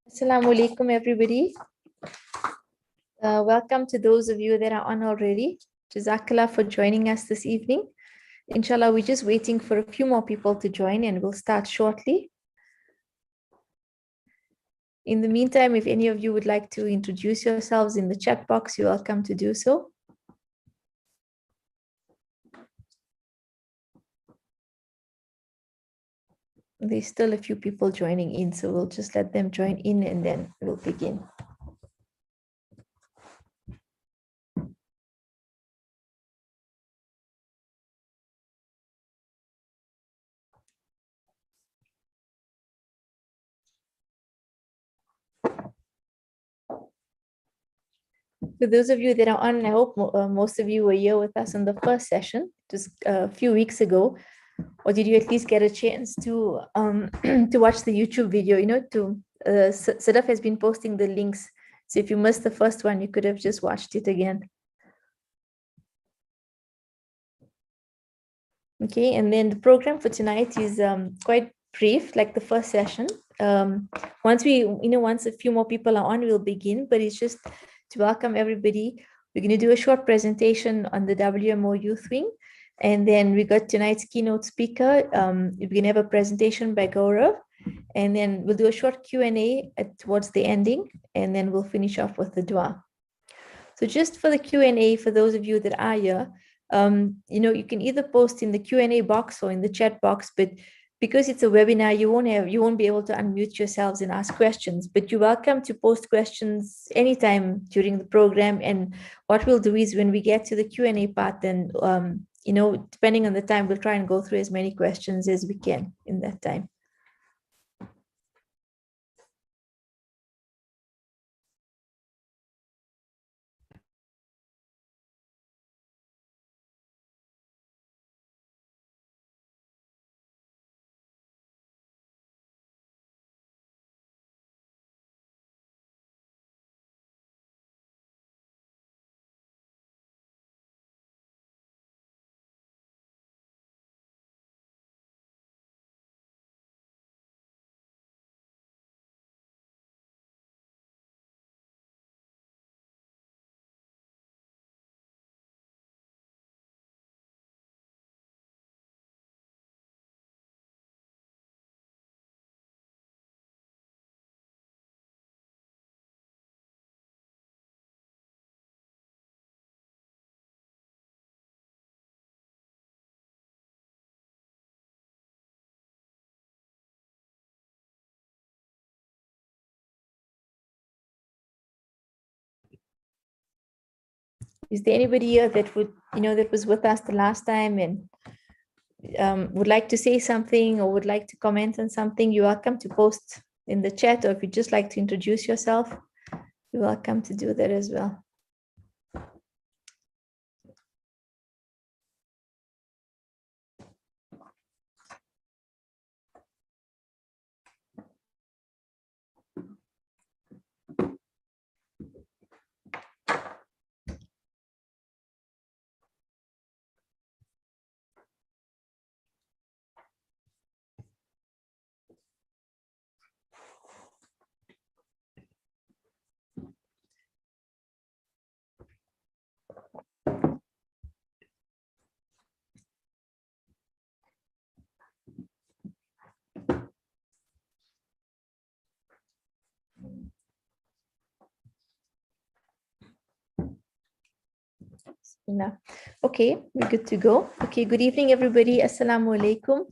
Assalamu alaikum, everybody. Welcome to those of you that are on already. Jazakallah for joining us this evening. Inshallah, we're just waiting for a few more people to join and we'll start shortly. In the meantime, if any of you would like to introduce yourselves in the chat box, you're welcome to do so. There's still a few people joining in, so we'll just let them join in and then we'll begin. For those of you that are on, I hope most of you were here with us on the first session, just a few weeks ago. Or did you at least get a chance to to watch the YouTube video? You know, Sadaf has been posting the links. So if you missed the first one, you could have just watched it again. Okay, and then the program for tonight is quite brief, like the first session. Once a few more people are on, we'll begin. But it's just to welcome everybody. We're going to do a short presentation on the WMO Youth Wing. And then we got tonight's keynote speaker. We're going to have a presentation by Gaurav. And then we'll do a short Q&A towards the ending. And then we'll finish off with the dua. So just for the Q&A, for those of you that are here, you can either post in the Q&A box or in the chat box. But because it's a webinar, you won't be able to unmute yourselves and ask questions. But you're welcome to post questions anytime during the program. And what we'll do is when we get to the Q&A part, then depending on the time, we'll try and go through as many questions as we can in that time. Is there anybody here that that was with us the last time and would like to say something or would like to comment on something? You're welcome to post in the chat, or if you'd just like to introduce yourself, you're welcome to do that as well. Okay, we're good to go. Okay, good evening, everybody. Assalamu alaikum.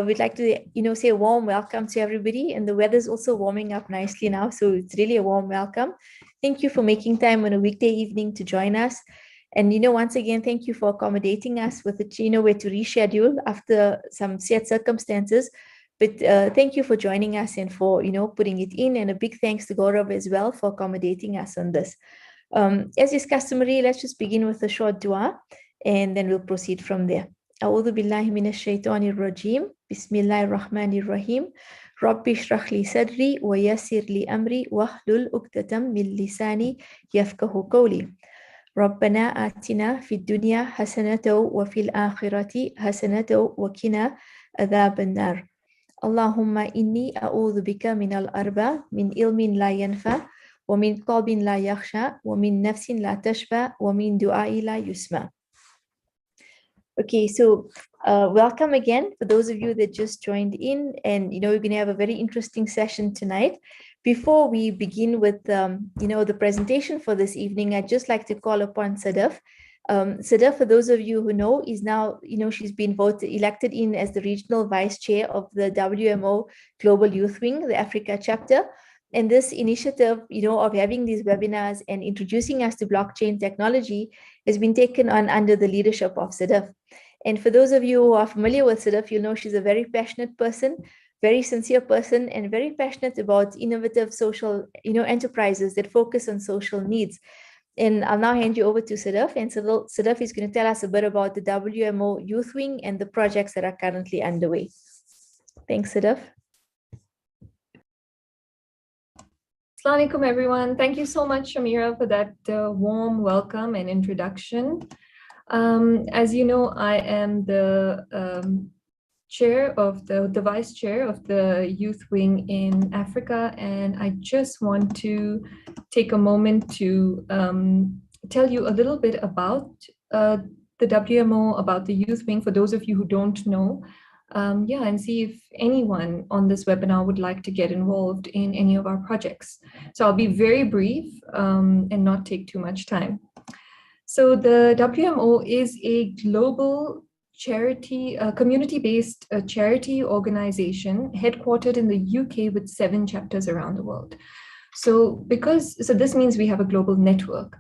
We'd like to, say a warm welcome to everybody. And the weather's also warming up nicely now, so it's really a warm welcome. Thank you for making time on a weekday evening to join us. And, once again, thank you for accommodating us with the, where to reschedule after some set circumstances. But thank you for joining us and for, putting it in. And a big thanks to Gaurav as well for accommodating us on this. As is customary, let's just begin with a short dua and then we'll proceed from there. أعوذ بالله من الشيطان الرجيم بسم الله الرحمن الرحيم رب اشرح لي صدري ويسر لي أمري واحلل عقدة من لساني يفقهوا قولي ربنا آتنا في الدنيا حسنة وفي الآخرة حسنة وقنا عذاب النار Allahumma inni a'udhu bika min al-arba, min ilmin la yanfa, wa min qalbin la yakhsha, wa min nafsin la tashba, wa min du'ai la yusma. Okay, so welcome again for those of you that just joined in, and we're going to have a very interesting session tonight. Before we begin with the presentation for this evening, I'd just like to call upon Sadaf. Sadaf, for those of you who know, is now she's been elected in as the regional vice chair of the WMO Global Youth Wing, the Africa chapter. And this initiative, of having these webinars and introducing us to blockchain technology has been taken on under the leadership of Sadaf. And for those of you who are familiar with Sadaf, you'll know she's a very passionate person, very sincere person, and very passionate about innovative social, enterprises that focus on social needs. And I'll now hand you over to Sadaf, and Sadaf is going to tell us a bit about the WMO Youth Wing and the projects that are currently underway. Thanks, Sadaf. Assalamu alaikum, everyone. Thank you so much, Shamira, for that warm welcome and introduction. As you know, I am the chair of the vice chair of the Youth Wing in Africa, and I just want to take a moment to tell you a little bit about the WMO, about the Youth Wing, for those of you who don't know. And see if anyone on this webinar would like to get involved in any of our projects. So I'll be very brief and not take too much time. So the WMO is a global charity, community-based charity organization headquartered in the UK with 7 chapters around the world. So this means we have a global network.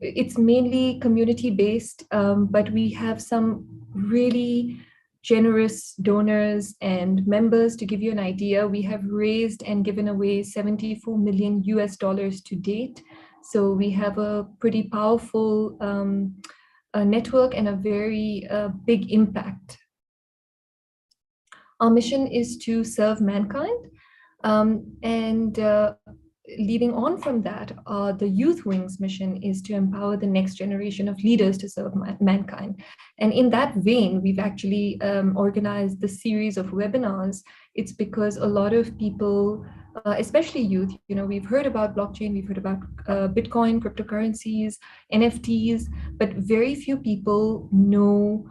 It's mainly community-based, but we have some really generous donors and members. To give you an idea, we have raised and given away $74 million to date. So we have a pretty powerful network and a very big impact. Our mission is to serve mankind, leading on from that, the Youth Wing's mission is to empower the next generation of leaders to serve mankind. And in that vein, we've actually organized the series of webinars. It's because a lot of people, especially youth, we've heard about blockchain, we've heard about Bitcoin, cryptocurrencies, NFTs, but very few people know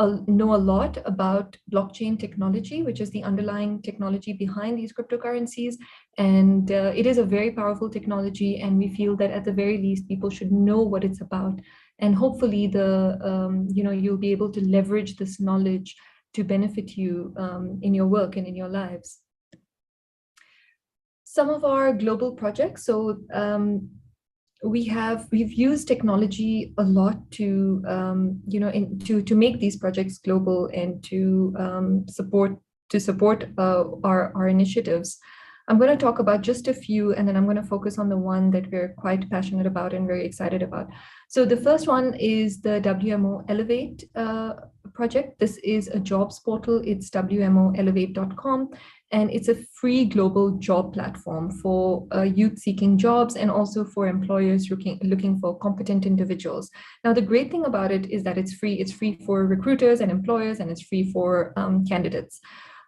a lot about blockchain technology, which is the underlying technology behind these cryptocurrencies. And it is a very powerful technology, and we feel that at the very least, people should know what it's about. And hopefully you'll be able to leverage this knowledge to benefit you in your work and in your lives. Some of our global projects, so we've used technology a lot to to make these projects global and to support our initiatives. I'm going to talk about just a few, and then I'm going to focus on the one that we're quite passionate about and very excited about. So the first one is the WMO Elevate project. This is a jobs portal. It's WMOElevate.com, and it's a free global job platform for youth seeking jobs and also for employers looking for competent individuals. Now, the great thing about it is that it's free. It's free for recruiters and employers, and it's free for candidates.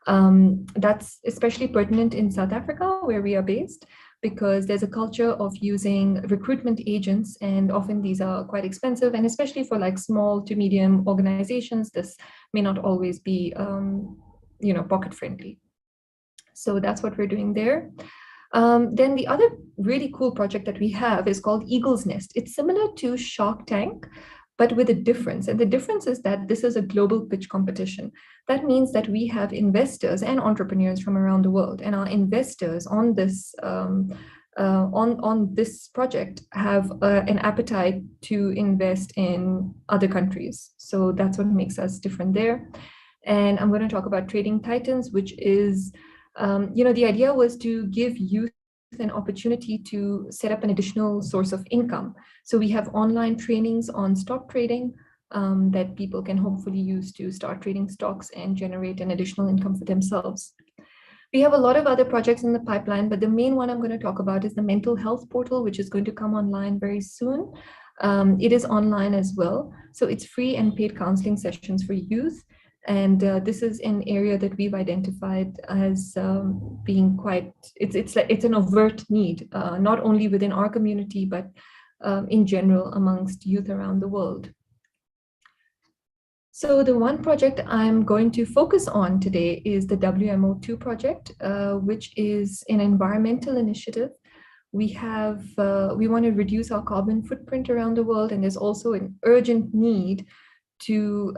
That's especially pertinent in South Africa, where we are based, because there's a culture of using recruitment agents, and often these are quite expensive, and especially for like small to medium organizations, this may not always be pocket friendly. So that's what we're doing there. Then the other really cool project that we have is called Eagle's Nest. It's similar to Shark Tank, but with a difference. And the difference is that this is a global pitch competition. That means that we have investors and entrepreneurs from around the world, and our investors on this on this project have an appetite to invest in other countries. So that's what makes us different there. And I'm going to talk about Trading Titans, which is, the idea was to give youth an opportunity to set up an additional source of income. So we have online trainings on stock trading that people can hopefully use to start trading stocks and generate an additional income for themselves. We have a lot of other projects in the pipeline, but the main one I'm going to talk about is the mental health portal, which is going to come online very soon. It is online as well. So it's free and paid counseling sessions for youth. And this is an area that we've identified as being quite, it's an overt need, not only within our community, but in general amongst youth around the world. So the one project I'm going to focus on today is the WMO2 project, which is an environmental initiative. We want to reduce our carbon footprint around the world, and there's also an urgent need to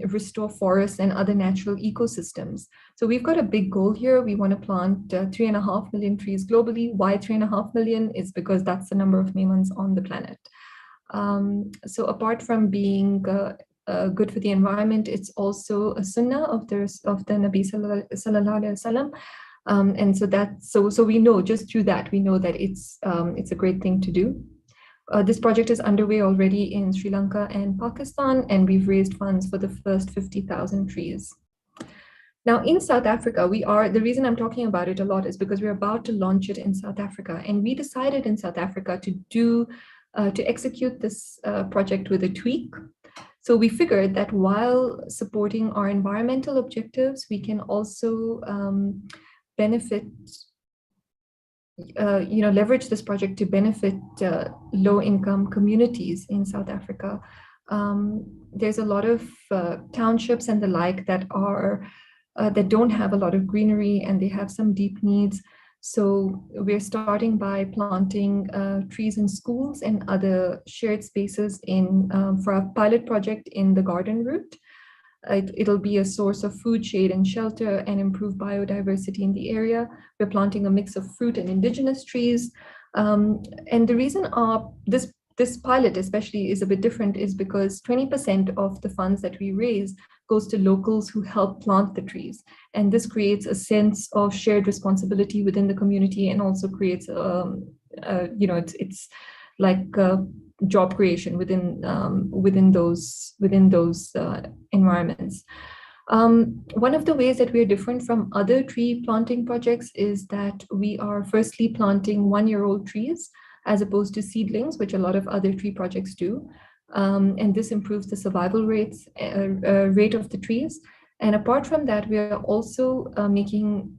restore forests and other natural ecosystems. So we've got a big goal here. We want to plant 3.5 million trees globally. Why 3.5 million? Is because that's the number of humans on the planet. So apart from being good for the environment, it's also a sunnah of the Nabi Sallallahu Alaihi Wasallam. And so we know, just through that, we know that it's a great thing to do. This project is underway already in Sri Lanka and Pakistan, and we've raised funds for the first 50,000 trees. Now in South Africa, the reason I'm talking about it a lot is because we're about to launch it in South Africa. And we decided in South Africa to execute this project with a tweak. So we figured that while supporting our environmental objectives, we can also benefit, leverage this project to benefit low-income communities in South Africa. There's a lot of townships and the like that don't have a lot of greenery, and they have some deep needs. So we're starting by planting trees in schools and other shared spaces for a pilot project in the garden route. It'll be a source of food, shade, and shelter, and improve biodiversity in the area. We're planting a mix of fruit and indigenous trees. And the reason this pilot especially is a bit different is because 20% of the funds that we raise goes to locals who help plant the trees. And this creates a sense of shared responsibility within the community, and also creates, it's like job creation within those environments. One of the ways that we are different from other tree planting projects is that we are firstly planting 1-year-old trees as opposed to seedlings, which a lot of other tree projects do. And this improves the survival rate of the trees. And apart from that, we are also making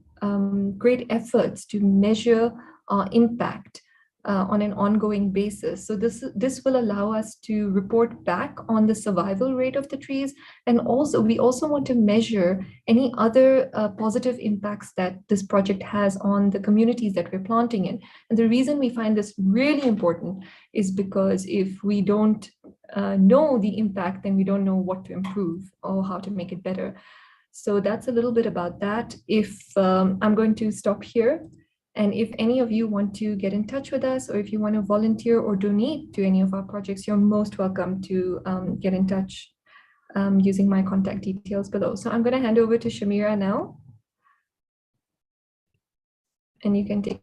great efforts to measure our impact on an ongoing basis. So this will allow us to report back on the survival rate of the trees. And also, we also want to measure any other positive impacts that this project has on the communities that we're planting in. And the reason we find this really important is because if we don't know the impact, then we don't know what to improve or how to make it better. So that's a little bit about that. I'm going to stop here. And if any of you want to get in touch with us, or if you want to volunteer or donate to any of our projects, you're most welcome to get in touch using my contact details below. So I'm going to hand over to Shamira now. And you can take.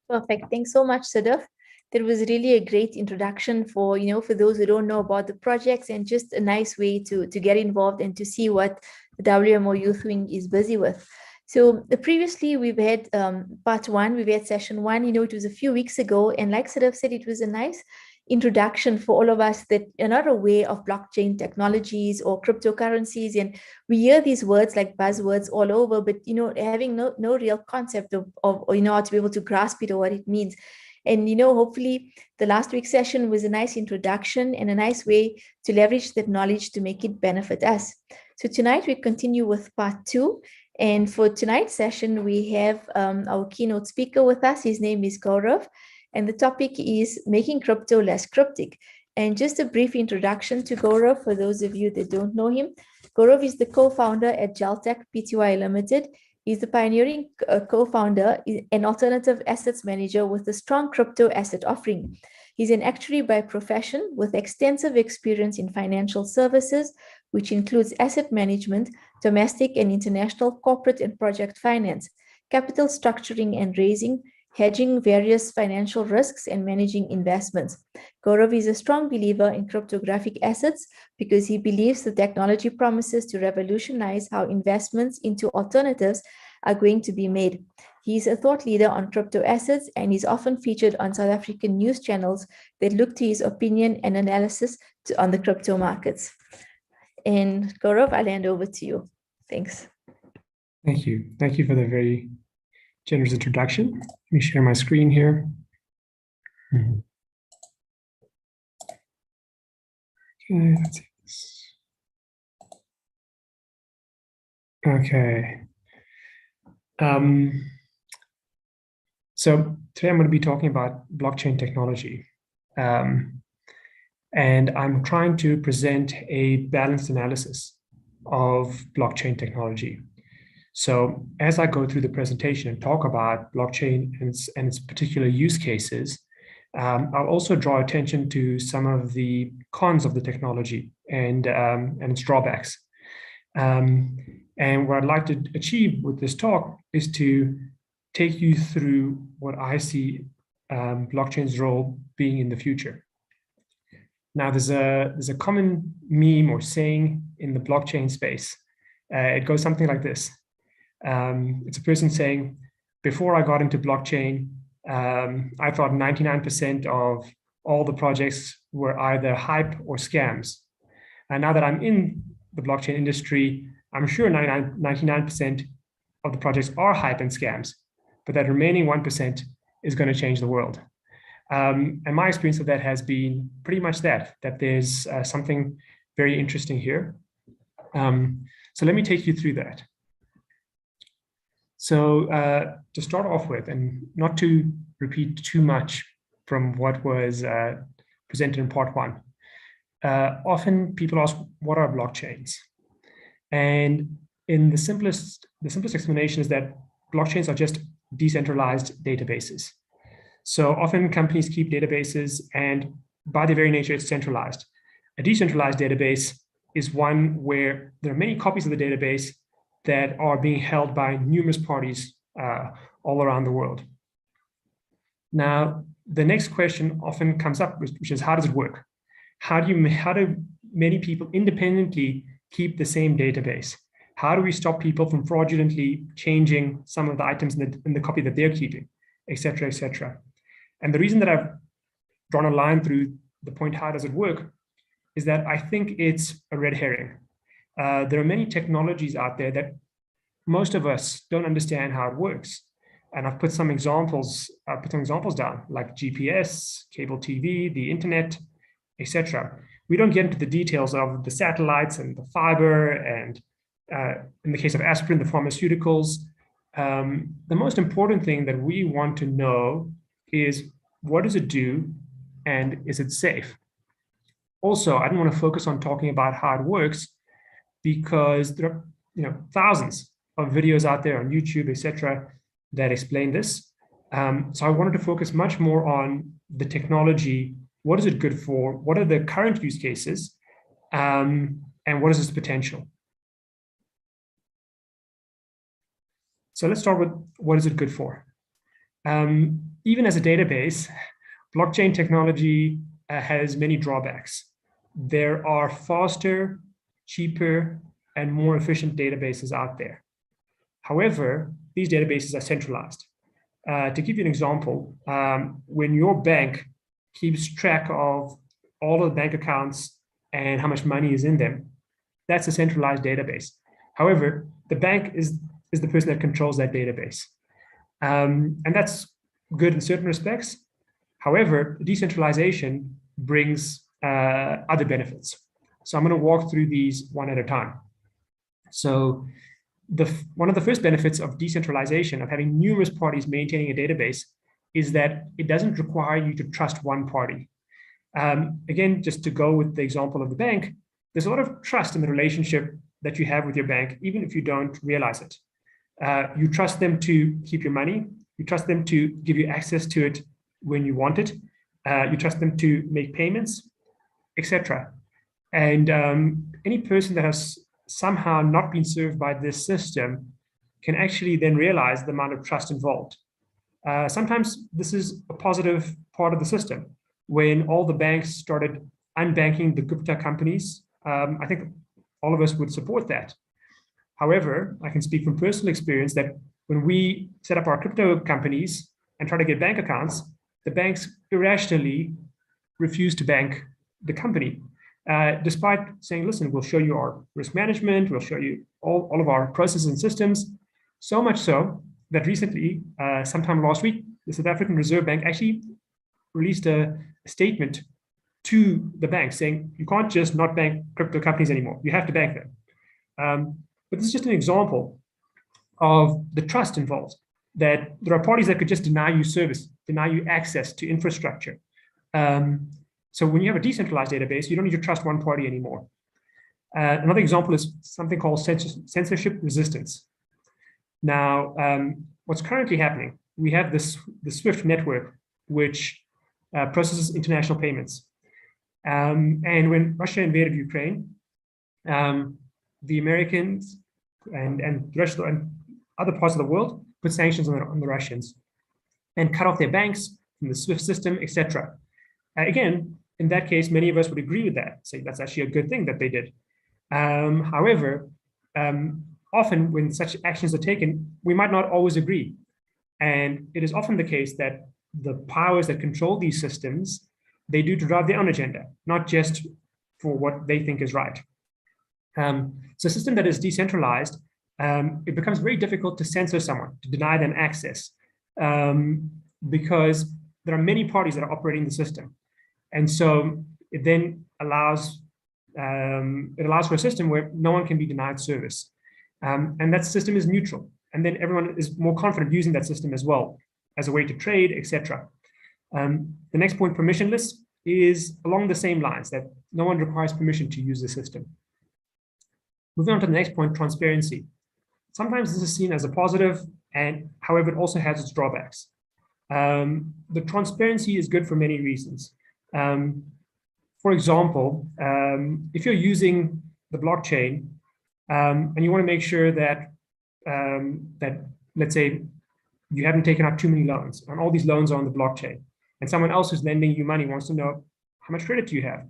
Perfect. Thanks so much, Sadaf. That was really a great introduction for those who don't know about the projects, and just a nice way to get involved and to see what the WMO Youth Wing is busy with. So previously we've had part 1, we've had session 1, it was a few weeks ago. And like Sadaf said, it was a nice introduction for all of us that are not aware of blockchain technologies or cryptocurrencies. And we hear these words like buzzwords all over, but, having no real concept of how to be able to grasp it or what it means. And, hopefully the last week's session was a nice introduction and a nice way to leverage that knowledge to make it benefit us. So tonight we continue with part 2. And for tonight's session, we have our keynote speaker with us. His name is Gaurav, and the topic is making crypto less cryptic. And just a brief introduction to Gaurav for those of you that don't know him. Gaurav is the co-founder at Jaltech Pty Ltd. He's the pioneering co-founder and alternative assets manager with a strong crypto asset offering. He's an actuary by profession with extensive experience in financial services, which includes asset management, domestic and international corporate and project finance, capital structuring and raising, hedging various financial risks, and managing investments. Gaurav is a strong believer in cryptographic assets because he believes the technology promises to revolutionize how investments into alternatives are going to be made. He's a thought leader on crypto assets, and he's often featured on South African news channels that look to his opinion and analysis on the crypto markets. And Gaurav, I'll hand over to you. Thanks. Thank you. Thank you for the very generous introduction. Let me share my screen here. Okay, let's see this. Okay. So today I'm going to be talking about blockchain technology. And I'm trying to present a balanced analysis of blockchain technology. So as I go through the presentation and talk about blockchain and its particular use cases, I'll also draw attention to some of the cons of the technology and its drawbacks. And what I'd like to achieve with this talk is to take you through what I see blockchain's role being in the future. Now, there's a common meme or saying in the blockchain space. It goes something like this. It's a person saying, before I got into blockchain, I thought 99% of all the projects were either hype or scams. And now that I'm in the blockchain industry, I'm sure 99% of the projects are hype and scams, but that remaining 1% is going to change the world. And my experience of that has been pretty much that there's something very interesting here. So let me take you through that. So to start off with, and not to repeat too much from what was presented in part one, often people ask, what are blockchains? And in the simplest explanation is that blockchains are just decentralized databases. So often companies keep databases, and by their very nature, it's centralized. A decentralized database is one where there are many copies of the database that are being held by numerous parties all around the world. Now, the next question often comes up, which is, how does it work? How do many people independently keep the same database? How do we stop people from fraudulently changing some of the items in the copy that they're keeping, et cetera, et cetera? And the reason that I've drawn a line through the point, how does it work, is that I think it's a red herring. There are many technologies out there that most of us don't understand how it works. And I've put some examples down, like GPS, cable TV, the internet, et cetera. We don't get into the details of the satellites and the fiber, and in the case of aspirin, the pharmaceuticals. The most important thing that we want to know is, what does it do, and is it safe? Also, I don't want to focus on talking about how it works, because there are thousands of videos out there on YouTube, etc., that explain this. So I wanted to focus much more on the technology. What is it good for? What are the current use cases? And what is its potential? So let's start with, what is it good for? Even as a database, blockchain technology has many drawbacks. There are faster, cheaper, and more efficient databases out there. However, these databases are centralized. To give you an example, when your bank keeps track of all of the bank accounts and how much money is in them, that's a centralized database. However, the bank is the person that controls that database. And that's good in certain respects. However, decentralization brings other benefits. So I'm going to walk through these one at a time. So one of the first benefits of decentralization, of having numerous parties maintaining a database, is that it doesn't require you to trust one party. Again, just to go with the example of the bank, there's a lot of trust in the relationship that you have with your bank, even if you don't realize it. You trust them to keep your money. You trust them to give you access to it when you want it. You trust them to make payments, etc. And any person that has somehow not been served by this system can actually then realize the amount of trust involved. Sometimes this is a positive part of the system. When all the banks started unbanking the Gupta companies, I think all of us would support that. However, I can speak from personal experience that when we set up our crypto companies and try to get bank accounts, the banks irrationally refuse to bank the company. despite saying, listen, we'll show you our risk management, we'll show you all of our processes and systems. So much so that recently, sometime last week, the South African Reserve Bank actually released a statement to the bank saying, you can't just not bank crypto companies anymore. You have to bank them. But this is just an example of the trust involved, that there are parties that could just deny you service, deny you access to infrastructure. So when you have a decentralized database, you don't need to trust one party anymore. Another example is something called censorship resistance. Now, what's currently happening, we have the SWIFT network, which processes international payments. And when Russia invaded Ukraine, the Americans and the rest of and other parts of the world put sanctions on the Russians and cut off their banks from the SWIFT system, etc. Again, in that case, many of us would agree with that, say that's actually a good thing that they did. However, often when such actions are taken, we might not always agree. And it is often the case that the powers that control these systems, they do to drive their own agenda, not just for what they think is right. So a system that is decentralized, it becomes very difficult to censor someone, to deny them access, because there are many parties that are operating the system. And so it then allows for a system where no one can be denied service. And that system is neutral. And then everyone is more confident using that system as well as a way to trade, etc. The next point, permissionless, is along the same lines, that no one requires permission to use the system. Moving on to the next point, transparency. Sometimes this is seen as a positive, and however, it also has its drawbacks. The transparency is good for many reasons. For example, if you're using the blockchain and you want to make sure that, let's say, you haven't taken out too many loans, and all these loans are on the blockchain, and someone else who's lending you money wants to know how much credit do you have.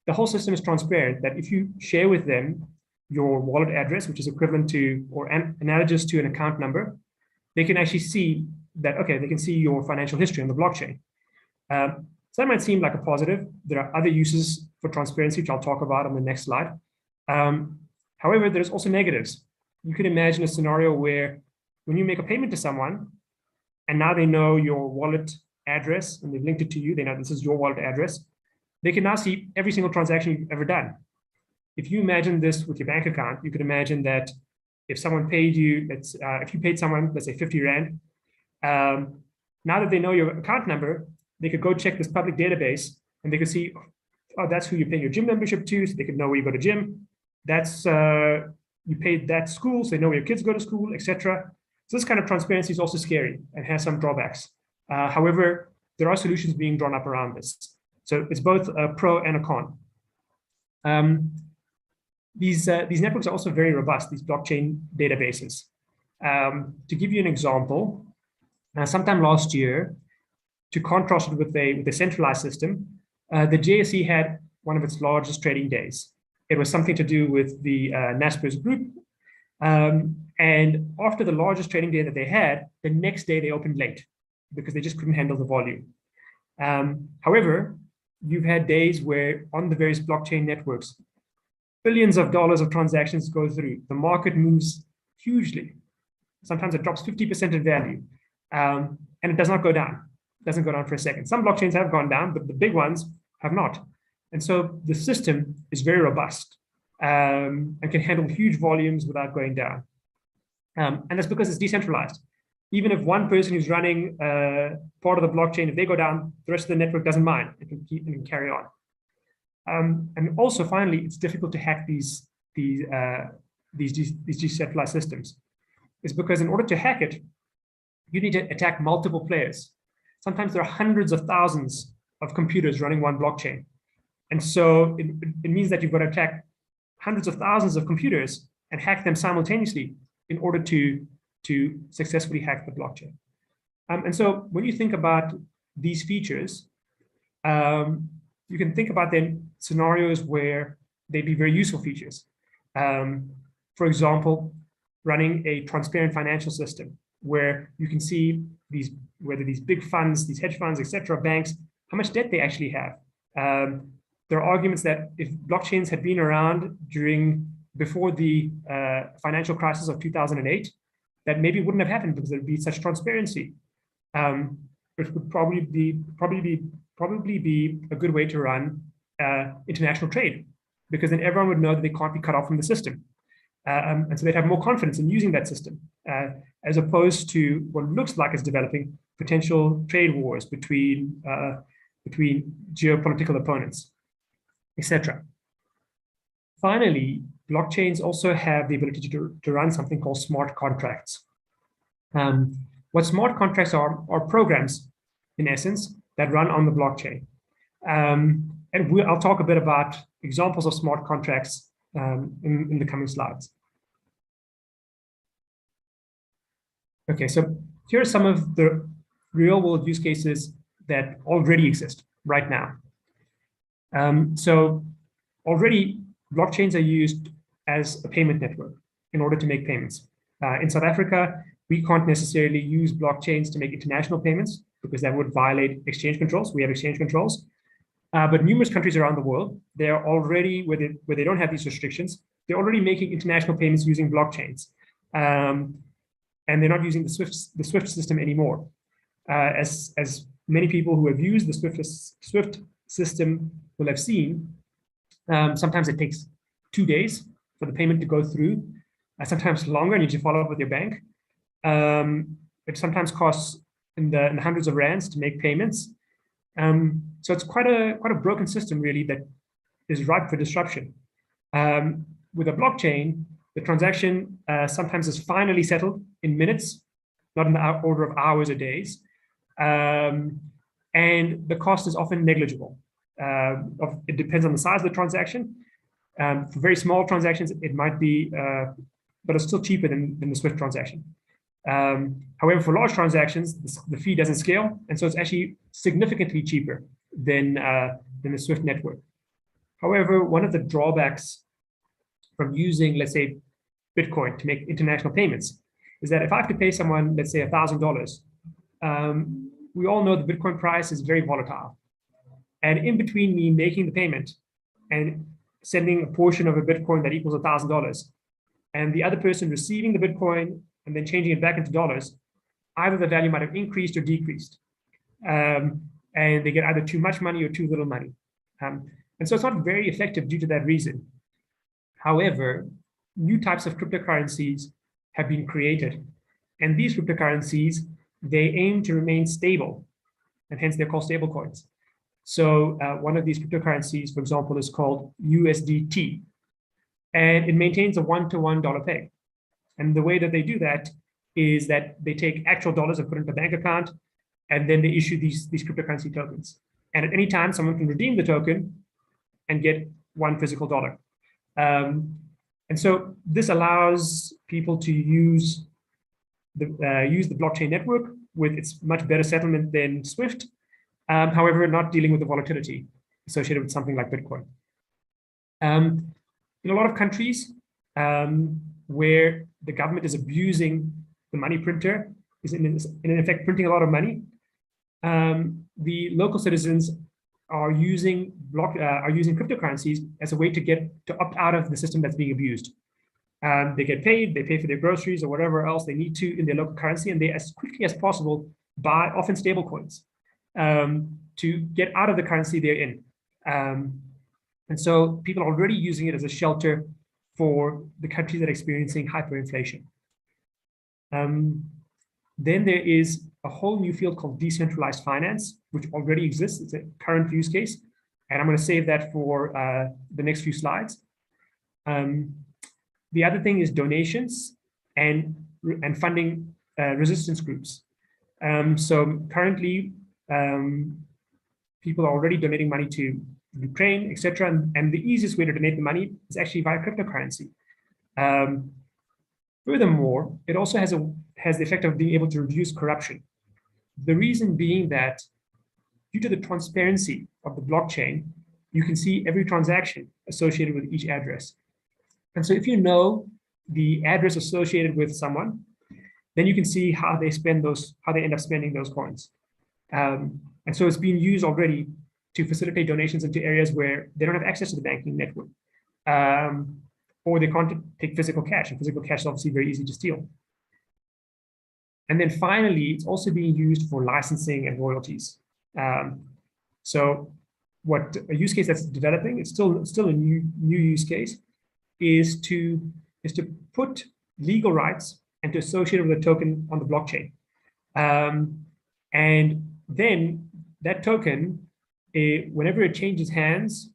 The whole system is transparent, that if you share with them your wallet address, which is equivalent to or analogous to an account number, they can actually see that, okay, they can see your financial history on the blockchain. So that might seem like a positive. There are other uses for transparency, which I'll talk about on the next slide. However, there's also negatives. You could imagine a scenario where when you make a payment to someone, and now they know your wallet address, and they've linked it to you, they know this is your wallet address, they can now see every single transaction you've ever done. If you imagine this with your bank account, you could imagine that if someone paid you, if you paid someone, let's say 50 Rand, now that they know your account number, they could go check this public database and they could see, oh, that's who you pay your gym membership to, so they could know where you go to gym. That's, you paid that school, so they know where your kids go to school, etc. So this kind of transparency is also scary and has some drawbacks. However, there are solutions being drawn up around this. So it's both a pro and a con. These networks are also very robust, these blockchain databases. To give you an example, sometime last year, to contrast it with a centralized system, the JSE had one of its largest trading days. It was something to do with the Naspers group. And after the largest trading day that they had, the next day they opened late because they just couldn't handle the volume. However, you've had days where on the various blockchain networks, billions of dollars of transactions go through. The market moves hugely. Sometimes it drops 50% in value, and it does not go down. It doesn't go down for a second. Some blockchains have gone down, but the big ones have not. And so the system is very robust and can handle huge volumes without going down. And that's because it's decentralized. Even if one person who's running part of the blockchain, if they go down, the rest of the network doesn't mind. It can keep and carry on. And also, finally, it's difficult to hack these decentralized systems. It's because in order to hack it, you need to attack multiple players. Sometimes there are hundreds of thousands of computers running one blockchain. And so it means that you've got to attack hundreds of thousands of computers and hack them simultaneously in order to successfully hack the blockchain. And so when you think about these features, you can think about then scenarios where they'd be very useful features. For example, running a transparent financial system where you can see whether these big funds, these hedge funds, etc., banks, how much debt they actually have. there are arguments that if blockchains had been around before the financial crisis of 2008, that maybe wouldn't have happened because there'd be such transparency. It would probably be a good way to run international trade, because then everyone would know that they can't be cut off from the system. And so they'd have more confidence in using that system, as opposed to what looks like is developing potential trade wars between geopolitical opponents, etc. Finally, blockchains also have the ability to run something called smart contracts. What smart contracts are programs, in essence, that run on the blockchain. And I'll talk a bit about examples of smart contracts in the coming slides. Okay, so here are some of the real-world use cases that already exist right now. So already, blockchains are used as a payment network in order to make payments. In South Africa, we can't necessarily use blockchains to make international payments because that would violate exchange controls. We have exchange controls. But numerous countries around the world, they're already, where they don't have these restrictions, they're already making international payments using blockchains. And they're not using the SWIFT system anymore. As many people who have used the SWIFT system will have seen, sometimes it takes 2 days for the payment to go through, sometimes longer, and you need to follow up with your bank. It sometimes costs in the hundreds of rands to make payments. So it's quite a broken system, really, that is ripe for disruption. With a blockchain, the transaction sometimes is finally settled in minutes, not in the order of hours or days. And the cost is often negligible. It depends on the size of the transaction. For very small transactions, it might be, but it's still cheaper than the SWIFT transaction. However, for large transactions, the fee doesn't scale, and so it's actually significantly cheaper than the SWIFT network. However, one of the drawbacks from using, let's say, Bitcoin to make international payments is that if I have to pay someone, let's say, $1,000, we all know the Bitcoin price is very volatile. And in between me making the payment and sending a portion of a Bitcoin that equals $1,000, and the other person receiving the Bitcoin and then changing it back into dollars, either the value might have increased or decreased. And they get either too much money or too little money. And so it's not very effective due to that reason. However, new types of cryptocurrencies have been created. And these cryptocurrencies, they aim to remain stable, and hence they're called stable coins. So one of these cryptocurrencies, for example, is called USDT. And it maintains a one-to-one dollar peg. And the way that they do that is that they take actual dollars and put it in a bank account, and then they issue these cryptocurrency tokens. And at any time, someone can redeem the token and get one physical dollar. And so this allows people to use the blockchain network with its much better settlement than SWIFT, however, not dealing with the volatility associated with something like Bitcoin. In a lot of countries where the government is abusing the money printer, is in effect printing a lot of money, the local citizens are using cryptocurrencies as a way to opt out of the system that's being abused. They get paid, they pay for their groceries or whatever else they need to in their local currency, and they, as quickly as possible, buy often stable coins to get out of the currency they're in. And so people are already using it as a shelter for the countries that are experiencing hyperinflation. Then there is a whole new field called decentralized finance, which already exists. It's a current use case, and I'm going to save that for the next few slides. The other thing is donations and funding resistance groups. So currently, people are already donating money to Ukraine, etc. And the easiest way to donate the money is actually via cryptocurrency. Furthermore, it also has the effect of being able to reduce corruption. The reason being that due to the transparency of the blockchain, you can see every transaction associated with each address. And so if you know the address associated with someone, then you can see how they end up spending those coins. And so it's being used already to facilitate donations into areas where they don't have access to the banking network, or they can't take physical cash, and physical cash is obviously very easy to steal. And then finally, it's also being used for licensing and royalties. So what a use case that's developing, it's still a new use case, is to put legal rights and to associate it with a token on the blockchain. And then that token, whenever it changes hands,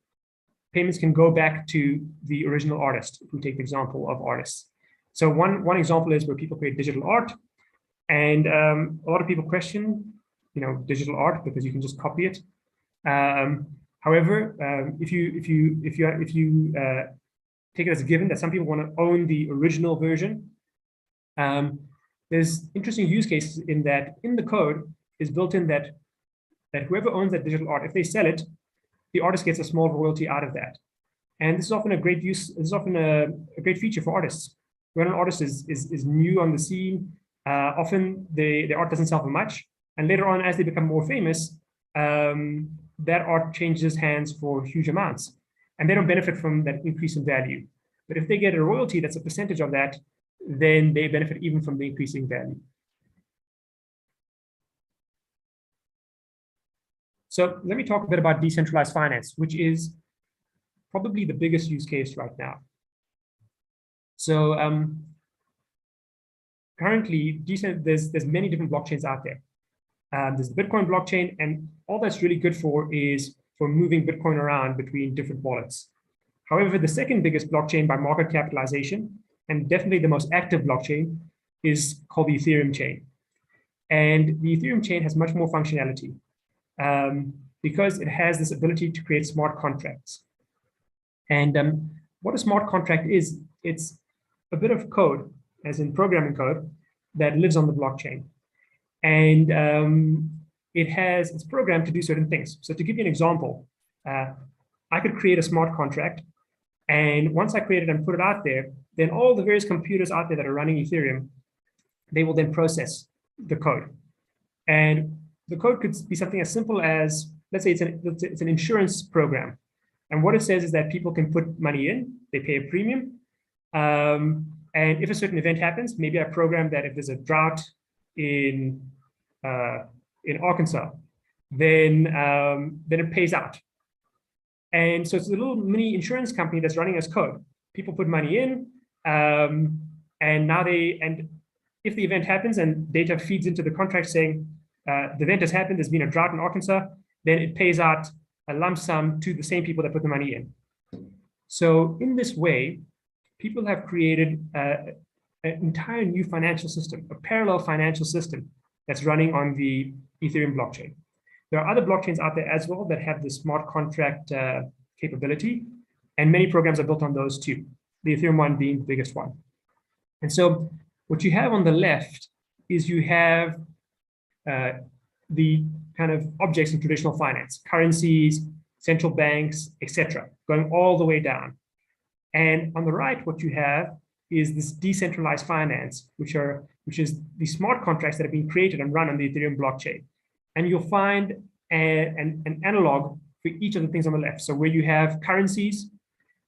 payments can go back to the original artist, if we take the example of artists. So one example is where people create digital art, and a lot of people question, digital art because you can just copy it. However, if you take it as a given that some people want to own the original version, there's interesting use cases in that in the code is built in that whoever owns that digital art, if they sell it, the artist gets a small royalty out of that. And this is often a great use. This is often a great feature for artists. When an artist is new on the scene, often their art doesn't sell for much, and later on, as they become more famous, that art changes hands for huge amounts, and they don't benefit from that increase in value. But if they get a royalty that's a percentage of that, then they benefit even from the increasing value. So let me talk a bit about decentralized finance, which is probably the biggest use case right now. So currently, there's many different blockchains out there. There's the Bitcoin blockchain, and all that's really good for is for moving Bitcoin around between different wallets. However, the second biggest blockchain by market capitalization, and definitely the most active blockchain, is called the Ethereum chain. And the Ethereum chain has much more functionality because it has this ability to create smart contracts. And what a smart contract is, it's a bit of code, as in programming code, that lives on the blockchain. And it's programmed to do certain things. So to give you an example, I could create a smart contract, and once I create it and put it out there, then all the various computers out there that are running Ethereum, they will then process the code. And the code could be something as simple as, let's say it's an insurance program. And what it says is that people can put money in, they pay a premium. And if a certain event happens, maybe I program that if there's a drought in Arkansas, then it pays out. And so it's a little mini insurance company that's running as code. People put money in, and if the event happens and data feeds into the contract saying the event has happened, there's been a drought in Arkansas, then it pays out a lump sum to the same people that put the money in. So in this way, people have created an entire new financial system, a parallel financial system that's running on the Ethereum blockchain. There are other blockchains out there as well that have the smart contract capability, and many programs are built on those too, the Ethereum one being the biggest one. And so what you have on the left is you have the kind of objects in traditional finance, currencies, central banks, etc., going all the way down. And on the right, what you have is this decentralized finance, which is the smart contracts that have been created and run on the Ethereum blockchain. And you'll find an analog for each of the things on the left. So where you have currencies,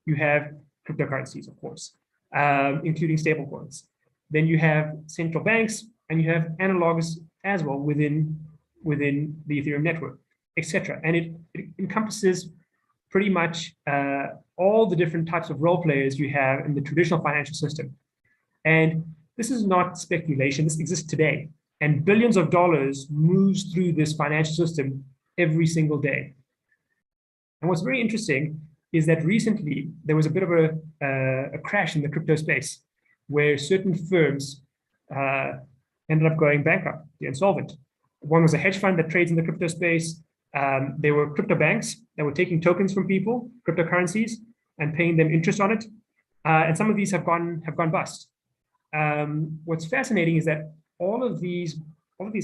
you have cryptocurrencies, of course, including stablecoins. Then you have central banks, and you have analogs as well within the Ethereum network, etc. And it encompasses pretty much all the different types of role players you have in the traditional financial system. And this is not speculation, this exists today. And billions of dollars moves through this financial system every single day. And what's very interesting is that recently there was a bit of a crash in the crypto space where certain firms ended up going bankrupt, they're insolvent. One was a hedge fund that trades in the crypto space. There were crypto banks that were taking tokens from people, cryptocurrencies, and paying them interest on it. And some of these have gone bust. What's fascinating is that all of these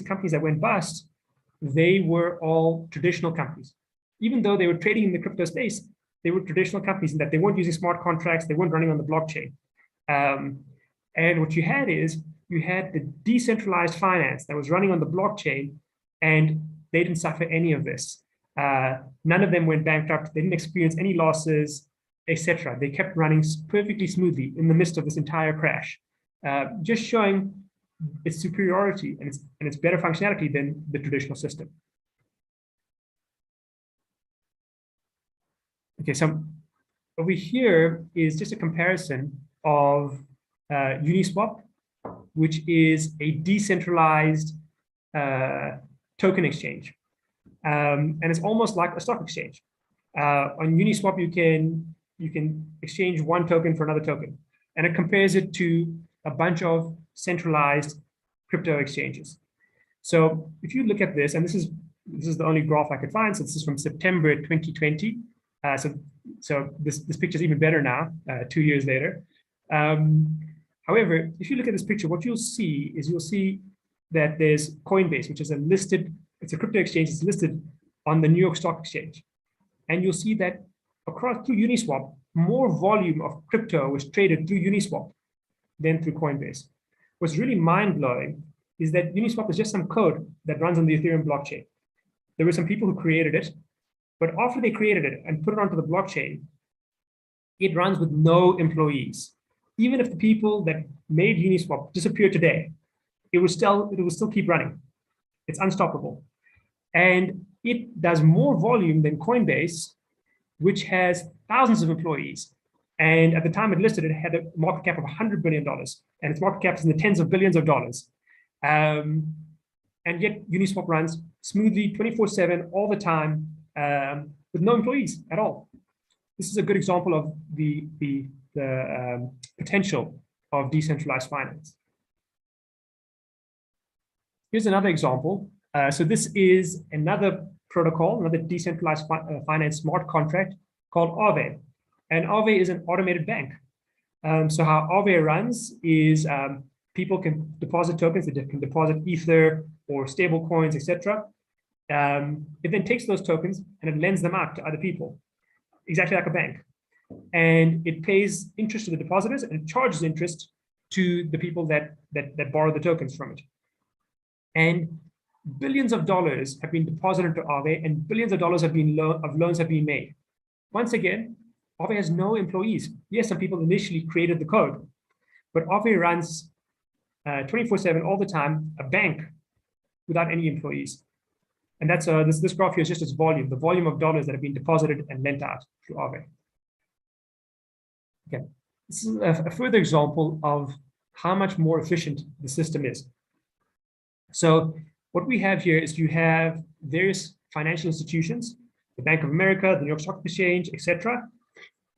companies that went bust, they were all traditional companies. Even though they were trading in the crypto space, they were traditional companies in that they weren't using smart contracts, they weren't running on the blockchain. And what you had is, you had the decentralized finance that was running on the blockchain, and they didn't suffer any of this. None of them went bankrupt. They didn't experience any losses, etc. They kept running perfectly smoothly in the midst of this entire crash, just showing its superiority and its better functionality than the traditional system. Okay, so over here is just a comparison of Uniswap, which is a decentralized token exchange. And it's almost like a stock exchange. On Uniswap, you can exchange one token for another token, and it compares it to a bunch of centralized crypto exchanges. So if you look at this, and this is the only graph I could find, so this is from September 2020. So this picture is even better now, 2 years later. However, if you look at this picture, what you'll see that there's Coinbase, which is it's a crypto exchange. It's listed on the New York Stock Exchange. And you'll see that through Uniswap, more volume of crypto was traded through Uniswap than through Coinbase. What's really mind-blowing is that Uniswap is just some code that runs on the Ethereum blockchain. There were some people who created it, but after they created it and put it onto the blockchain, it runs with no employees. Even if the people that made Uniswap disappear today, it will still keep running. It's unstoppable. And it does more volume than Coinbase, which has thousands of employees. And at the time it listed, it had a market cap of $100 billion, and its market cap is in the tens of billions of dollars. And yet Uniswap runs smoothly 24/7 all the time with no employees at all. This is a good example of the potential of decentralized finance. Here's another example. So this is another protocol, another decentralized finance smart contract called Aave. And Aave is an automated bank. So how Aave runs is people can deposit tokens, they can deposit Ether or stable coins, etc. It then takes those tokens and it lends them out to other people, exactly like a bank. And it pays interest to the depositors and it charges interest to the people that borrow the tokens from it. And billions of dollars have been deposited to Aave, and billions of dollars of loans have been made. Once again, Aave has no employees. Yes, some people initially created the code, but Aave runs 24/7 all the time, a bank without any employees. And that's this graph here is just its volume, the volume of dollars that have been deposited and lent out through Aave. Okay, this is a further example of how much more efficient the system is. So what we have here is you have various financial institutions, the Bank of America, the New York Stock Exchange, etc.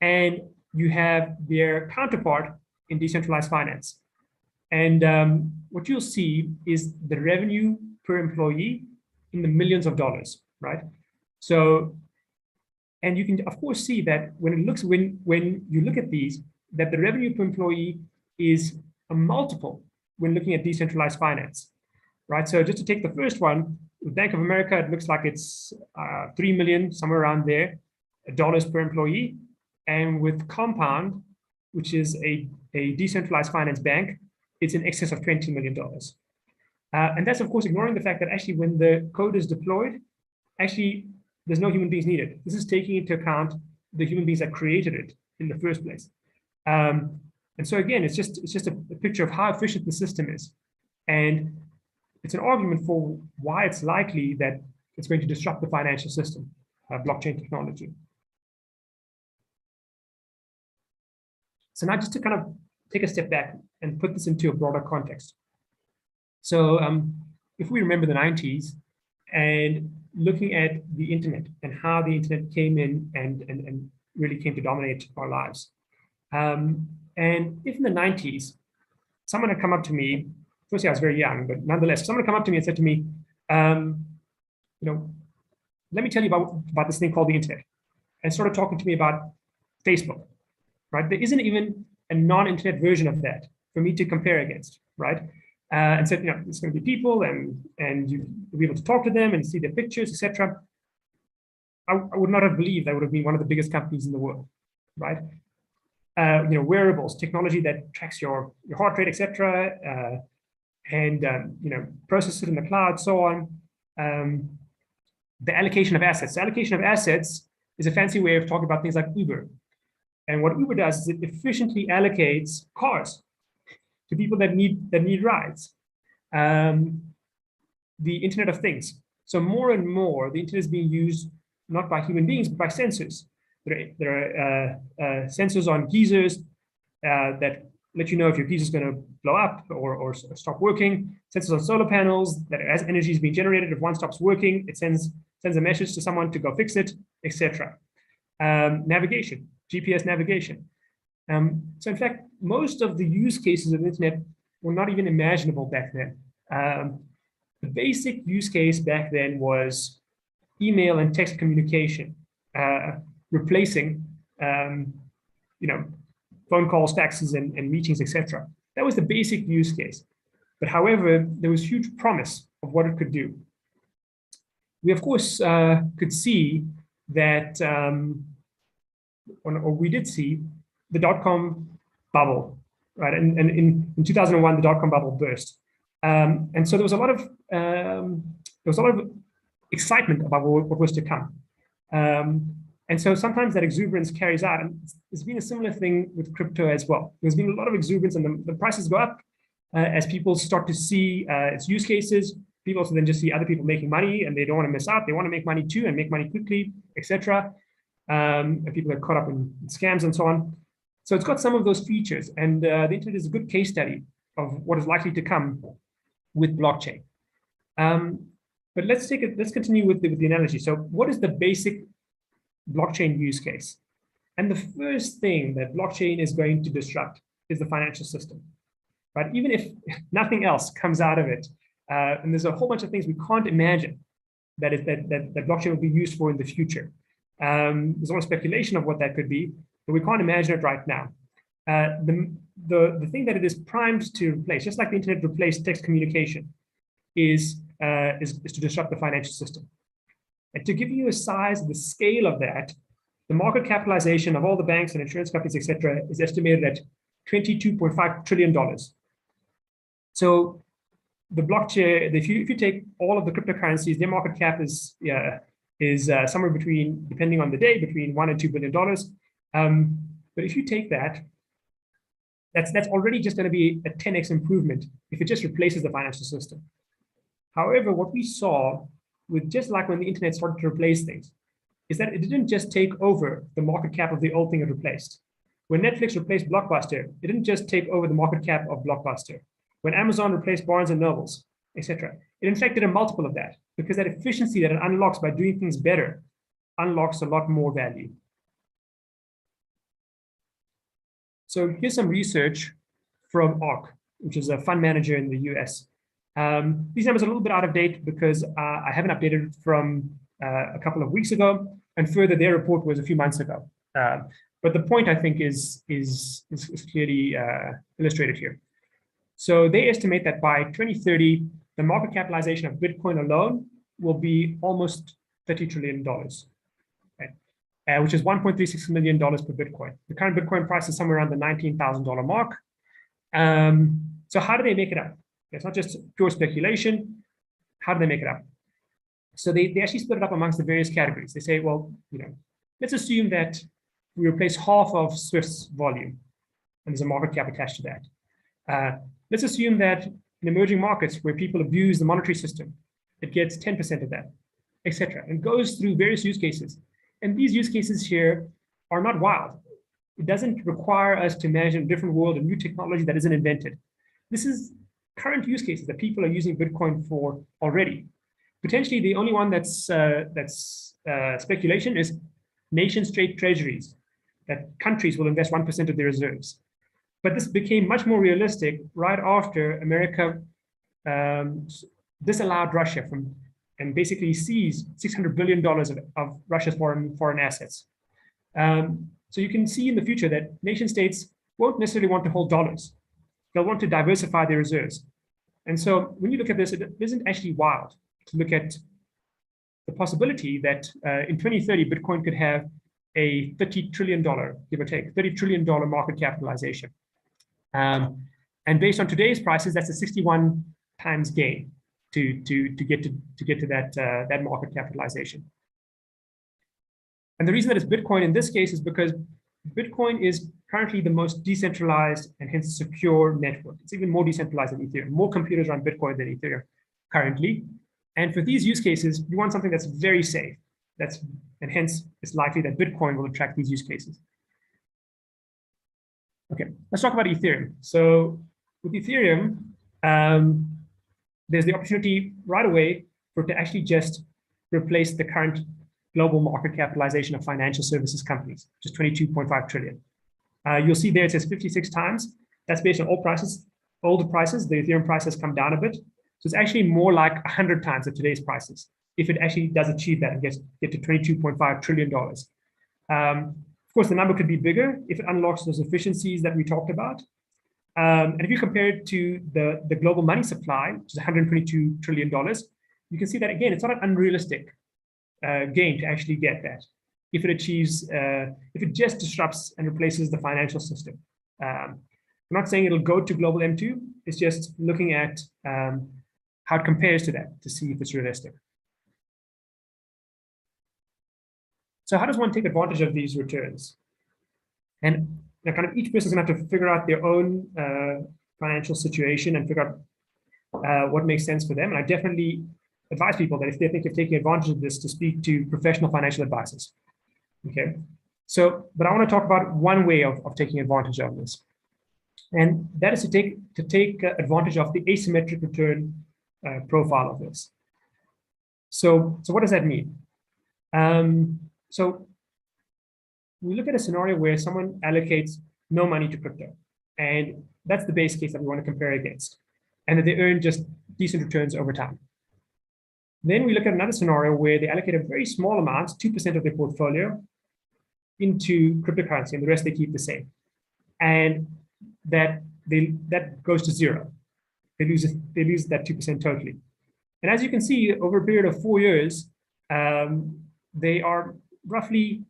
And you have their counterpart in decentralized finance. And what you'll see is the revenue per employee in the millions of dollars, right? So, and you can of course see that when you look at these, that the revenue per employee is a multiple when looking at decentralized finance. Right, so just to take the first one, with Bank of America, it looks like it's 3 million, somewhere around there, dollars per employee. And with Compound, which is a decentralized finance bank, it's in excess of $20 million. And that's, of course, ignoring the fact that actually when the code is deployed, actually, there's no human beings needed. This is taking into account the human beings that created it in the first place. And so again, it's just a picture of how efficient the system is. And it's an argument for why it's likely that it's going to disrupt the financial system, blockchain technology. So now just to kind of take a step back and put this into a broader context. So if we remember the 90s and looking at the internet and how the internet came in and really came to dominate our lives. And if in the 90s, someone had come up to me, firstly, I was very young, but nonetheless, someone come up to me and said to me, let me tell you about this thing called the internet, and started talking to me about Facebook, right? There isn't even a non-internet version of that for me to compare against, right? And said, it's going to be people, and you'll be able to talk to them and see their pictures, etc. I would not have believed that would have been one of the biggest companies in the world, right? Wearables, technology that tracks your heart rate, etc. And process it in the cloud, so on. the allocation of assets. So allocation of assets is a fancy way of talking about things like Uber. And what Uber does is it efficiently allocates cars to people that need rides. The Internet of Things. So more and more, the internet is being used not by human beings, but by sensors. There are sensors on geysers that let you know if your geyser is going to blow up or stop working. Sensors on solar panels that as energy is being generated, if one stops working, it sends a message to someone to go fix it, etc. Navigation, GPS navigation. So in fact, most of the use cases of the internet were not even imaginable back then. The basic use case back then was email and text communication, replacing phone calls, faxes, and meetings, etc. That was the basic use case. But however, there was huge promise of what it could do. We, of course, could see that, or we did see the dot-com bubble, right? And in 2001, the dot-com bubble burst. And so there was a lot of excitement about what was to come. And so sometimes that exuberance carries out, and there's been a similar thing with crypto as well. There's been a lot of exuberance, and the prices go up as people start to see its use cases. People also then just see other people making money, and they don't want to miss out. They want to make money too, and make money quickly, etc. And people get caught up in scams and so on. So it's got some of those features, and the internet is a good case study of what is likely to come with blockchain. But let's continue with the analogy. So what is the basic blockchain use case? And the first thing that blockchain is going to disrupt is the financial system, right? Even if nothing else comes out of it, and there's a whole bunch of things we can't imagine that blockchain will be used for in the future. There's a lot of speculation of what that could be, but we can't imagine it right now. The thing that it is primed to replace, just like the internet replaced text communication, is to disrupt the financial system. And to give you a size of the scale of that, the market capitalization of all the banks and insurance companies, etc., is estimated at $22.5 trillion. So the blockchain, if you take all of the cryptocurrencies, their market cap is somewhere between, depending on the day, between $1 and $2 billion. But if you take that, that's already just going to be a 10x improvement if it just replaces the financial system. However, what we saw with just like when the internet started to replace things, is that it didn't just take over the market cap of the old thing it replaced. When Netflix replaced Blockbuster, it didn't just take over the market cap of Blockbuster. When Amazon replaced Barnes and Nobles, etc., it in fact did a multiple of that, because that efficiency that it unlocks by doing things better unlocks a lot more value. So here's some research from ARK, which is a fund manager in the US. These numbers are a little bit out of date because I haven't updated from a couple of weeks ago, and further, their report was a few months ago. But the point, I think, is clearly illustrated here. So they estimate that by 2030, the market capitalization of Bitcoin alone will be almost $30 trillion, right? Which is $1.36 million per Bitcoin. The current Bitcoin price is somewhere around the $19,000 mark. So how do they make it up? It's not just pure speculation. How do they make it up? So they actually split it up amongst the various categories. They say, well, let's assume that we replace half of Swift's volume, and there's a market cap attached to that. Let's assume that in emerging markets where people abuse the monetary system, it gets 10% of that, etc. And goes through various use cases. And these use cases here are not wild. It doesn't require us to imagine a different world, a new technology that isn't invented. This is current use cases that people are using Bitcoin for already. Potentially, the only one that's speculation is nation-state treasuries, that countries will invest 1% of their reserves. But this became much more realistic right after America disallowed Russia from and basically seized $600 billion of Russia's foreign assets. So you can see in the future that nation states won't necessarily want to hold dollars. They'll want to diversify their reserves. And so when you look at this, it isn't actually wild to look at the possibility that in 2030, Bitcoin could have a $30 trillion, give or take, $30 trillion market capitalization. And based on today's prices, that's a 61 times gain. to get to that market capitalization. And the reason that it's Bitcoin in this case is because Bitcoin is currently the most decentralized and hence secure network. It's even more decentralized than Ethereum. More computers run Bitcoin than Ethereum currently. And for these use cases, you want something that's very safe. And hence it's likely that Bitcoin will attract these use cases. Okay, let's talk about Ethereum. So with Ethereum, there's the opportunity right away for it to actually just replace the current global market capitalization of financial services companies, which is 22.5 trillion. You'll see there it says 56 times. That's based on all prices, older prices. The Ethereum price has come down a bit. So it's actually more like 100 times of today's prices, if it actually does achieve that and get to $22.5 trillion. Of course, the number could be bigger if it unlocks those efficiencies that we talked about. And if you compare it to the global money supply, which is $122 trillion, you can see that, again, it's not an unrealistic gain to actually get that if it achieves, if it just disrupts and replaces the financial system. I'm not saying it'll go to global M2, it's just looking at how it compares to that to see if it's realistic. So how does one take advantage of these returns? And kind of each person is going to have to figure out their own financial situation and figure out what makes sense for them. And I definitely advise people that if they think of taking advantage of this, to speak to professional financial advisors. Okay, so, but I want to talk about one way of taking advantage of this. And that is to take advantage of the asymmetric return profile of this. So what does that mean? So we look at a scenario where someone allocates no money to crypto, and that's the base case that we want to compare against, and that they earn just decent returns over time. Then we look at another scenario where they allocate a very small amount, 2% of their portfolio, into cryptocurrency, and the rest they keep the same, and that goes to zero. They lose that 2% totally. And as you can see, over a period of 4 years, they are roughly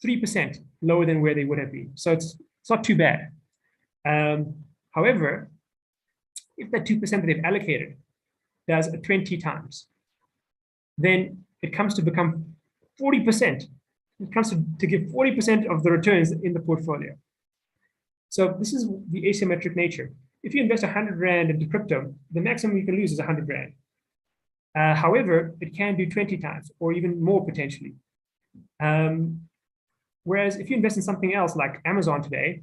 3% lower than where they would have been. So it's not too bad. However, if that 2% that they've allocated does 20 times, then it comes to become 40%. It comes to give 40% of the returns in the portfolio. So this is the asymmetric nature. If you invest 100 Rand into crypto, the maximum you can lose is 100 Rand. However, it can do 20 times or even more potentially. Whereas if you invest in something else like Amazon today,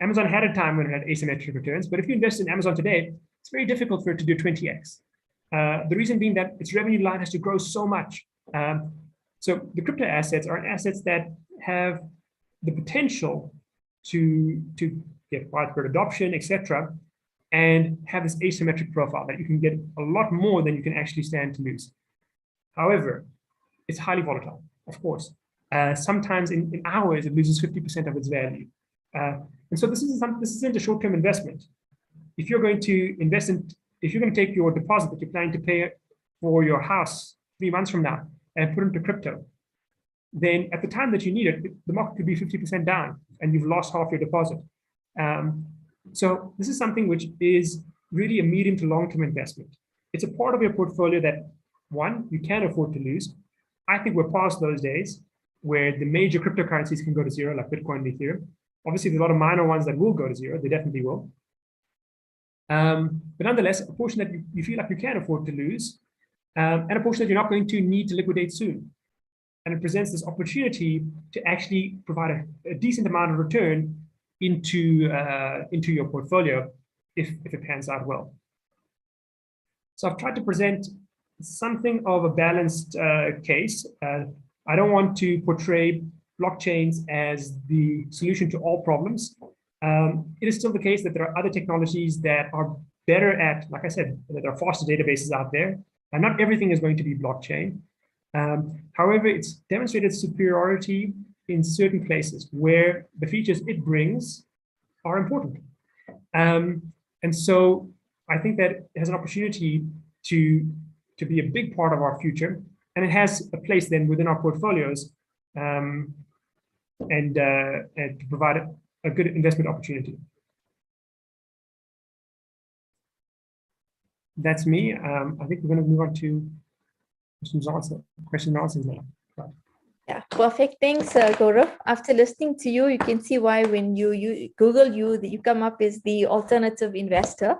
Amazon had a time when it had asymmetric returns, but if you invest in Amazon today, it's very difficult for it to do 20x. The reason being that its revenue line has to grow so much. So the crypto assets are assets that have the potential to get widespread adoption, etc., and have this asymmetric profile that you can get a lot more than you can actually stand to lose. However, it's highly volatile, of course. Sometimes in hours, it loses 50% of its value. And so this isn't a short-term investment. If you're going to invest in, if you're going to take your deposit that you're planning to pay for your house 3 months from now and put it into crypto, then at the time that you need it, the market could be 50% down and you've lost half your deposit. So this is something which is really a medium to long-term investment. It's a part of your portfolio that, one, you can afford to lose. I think we're past those days where the major cryptocurrencies can go to zero, like Bitcoin and Ethereum. Obviously, there's a lot of minor ones that will go to zero. They definitely will. But nonetheless, a portion that you feel like you can afford to lose, and a portion that you're not going to need to liquidate soon. And it presents this opportunity to actually provide a decent amount of return into your portfolio if it pans out well. So I've tried to present something of a balanced case. I don't want to portray blockchains as the solution to all problems. It is still the case that there are other technologies that are better at, like I said, there are faster databases out there, and not everything is going to be blockchain. However, it's demonstrated superiority in certain places where the features it brings are important. And so I think that it has an opportunity to be a big part of our future, and it has a place then within our portfolios and to provide a good investment opportunity. that's me. I think we're going to move on to question and answers now. Right. Yeah, perfect. Thanks, Gaurav. After listening to you, you can see why when you Google you come up as the alternative investor.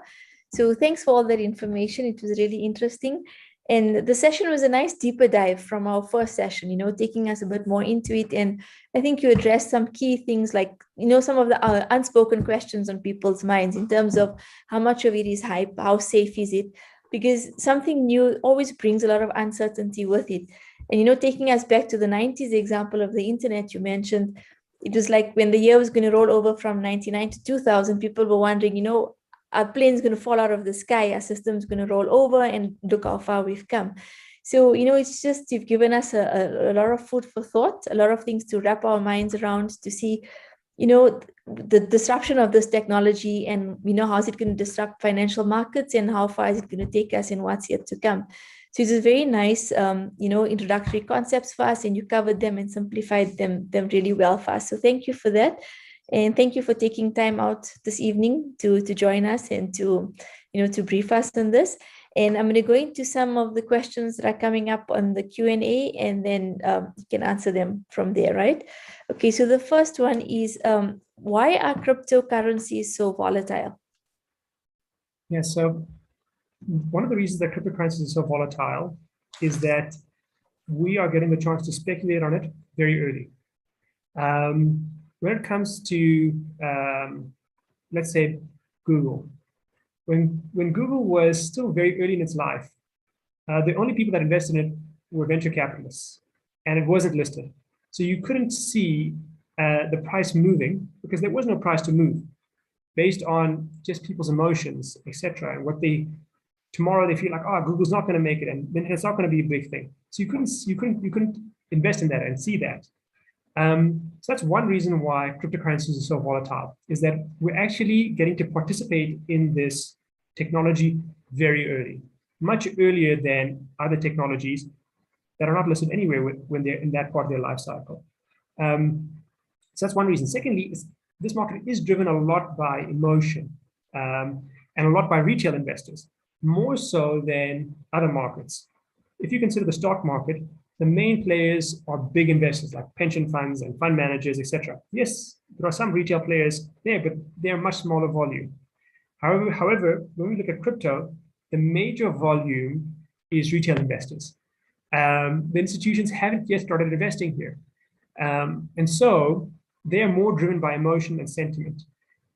So thanks for all that information. It was really interesting. And the session was a nice deeper dive from our first session, taking us a bit more into it. And I think you addressed some key things like, some of the unspoken questions on people's minds in terms of how much of it is hype, how safe is it? Because something new always brings a lot of uncertainty with it. And, taking us back to the 90s example of the internet you mentioned, it was like when the year was going to roll over from 99 to 2000, people were wondering, our plane's going to fall out of the sky, our system's going to roll over, and look how far we've come. So, it's just, you've given us a lot of food for thought, a lot of things to wrap our minds around to see, the disruption of this technology and, how's it going to disrupt financial markets and how far is it going to take us and what's yet to come. So it's a very nice, introductory concepts for us, and you covered them and simplified them really well for us. So thank you for that. And thank you for taking time out this evening to join us and to brief us on this. And I'm going to go into some of the questions that are coming up on the Q&A, and then you can answer them from there, right? Okay, so the first one is, why are cryptocurrencies so volatile? Yeah, so one of the reasons that cryptocurrencies are so volatile is that we are getting the chance to speculate on it very early. When it comes to, let's say, Google, when Google was still very early in its life, the only people that invested in it were venture capitalists, and it wasn't listed. So you couldn't see the price moving because there was no price to move based on just people's emotions, etc. And what tomorrow they feel like, oh, Google's not going to make it, and then it's not going to be a big thing. So you couldn't invest in that and see that. So that's one reason why cryptocurrencies are so volatile, is that we're actually getting to participate in this technology very early, much earlier than other technologies that are not listed anywhere when they're in that part of their life cycle. So that's one reason. Secondly, this market is driven a lot by emotion and a lot by retail investors, more so than other markets. If you consider the stock market, the main players are big investors like pension funds and fund managers, etc. Yes, there are some retail players there, but they're much smaller volume. However, when we look at crypto, the major volume is retail investors. The institutions haven't yet started investing here. And so they are more driven by emotion and sentiment.